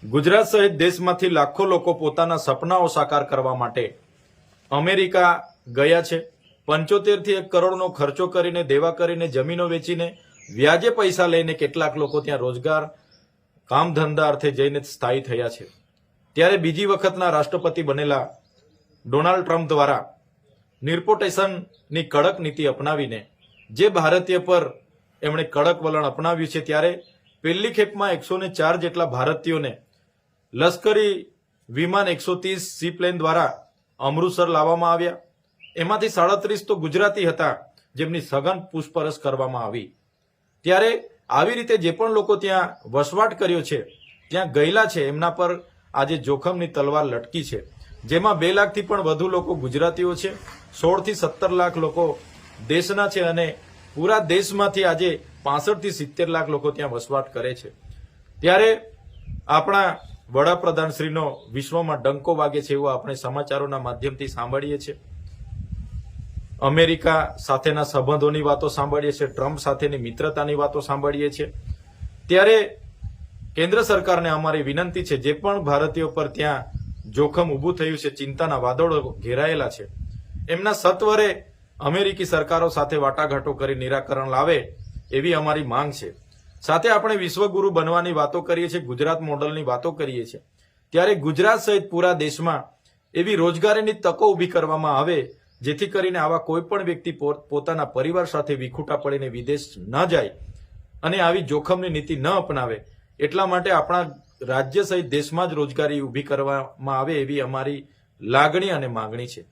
ગુજરાત સહિત દેશમાંથી લાખો લોકો પોતાના સપનાઓ સાકાર કરવા માટે અમેરિકા ગયા છે। 75 થી 1 કરોડનો ખર્ચો કરીને, દેવા કરીને, જમીનો વેચીને, વ્યાજે પૈસા લઈને કેટલાક લોકો ત્યાં રોજગાર, કામ ધંધા અર્થે જઈને સ્થાયી થયા છે। ત્યારે બીજી વખતના રાષ્ટ્રપતિ બનેલા ડોનાલ્ડ ટ્રમ્પ દ્વારા નિર્પોટેશનની કડક નીતિ અપનાવીને જે ભારતીય પર એમણે કડક વલણ અપનાવ્યું છે, ત્યારે પહેલી ખેપમાં 104 જેટલા ભારતીયોને લશ્કરી વિમાન 130 સીપ્લેન દ્વારા અમૃતસર લાવવામાં આવ્યા। એમાંથી 37 તો ગુજરાતી હતા, જેમની સઘન પૂછપરછ કરવામાં આવી। ત્યારે આવી રીતે જે પણ લોકો ત્યાં વસવાટ કર્યો છે, ત્યાં ગયેલા છે, એમના પર આજે જોખમની તલવાર લટકી છે, જેમાં 2 લાખથી પણ વધુ લોકો ગુજરાતીઓ છે। 16 થી 17 લાખ લોકો દેશના છે અને પૂરા દેશમાંથી આજે 65 થી 70 લાખ લોકો ત્યાં વસવાટ કરે છે। ત્યારે આપણા વડાપ્રધાનશ્રીનો વિશ્વમાં ડંકો વાગે છે એવું આપણે સમાચારોના માધ્યમથી સાંભળીએ છીએ। અમેરિકા સાથેના સંબંધોની વાતો સાંભળીએ છીએ, ટ્રમ્પ સાથેની મિત્રતાની વાતો સાંભળીએ છીએ। ત્યારે કેન્દ્ર સરકારને અમારી વિનંતી છે, જે પણ ભારતીયો પર ત્યાં જોખમ ઊભું થયું છે, ચિંતાના વાદળો ઘેરાયેલા છે, એમના સત્વરે અમેરિકી સરકારો સાથે વાટાઘાટો કરી નિરાકરણ લાવે એવી અમારી માંગ છે। સાથે આપણે વિશ્વગુરુ બનવાની વાતો કરીએ છીએ, ગુજરાત મોડલની વાતો કરીએ છીએ, ત્યારે ગુજરાત સહિત પૂરા દેશમાં એવી રોજગારીની તકો ઊભી કરવામાં આવે, જેથી કરીને આવા કોઈ પણ વ્યક્તિ પોતાના પરિવાર સાથે વિખૂટા પડીને વિદેશ ન જાય અને આવી જોખમની નીતિ ન અપનાવે। એટલા માટે આપણા રાજ્ય સહિત દેશમાં જ રોજગારી ઊભી કરવામાં આવે એવી અમારી લાગણી અને માંગણી છે।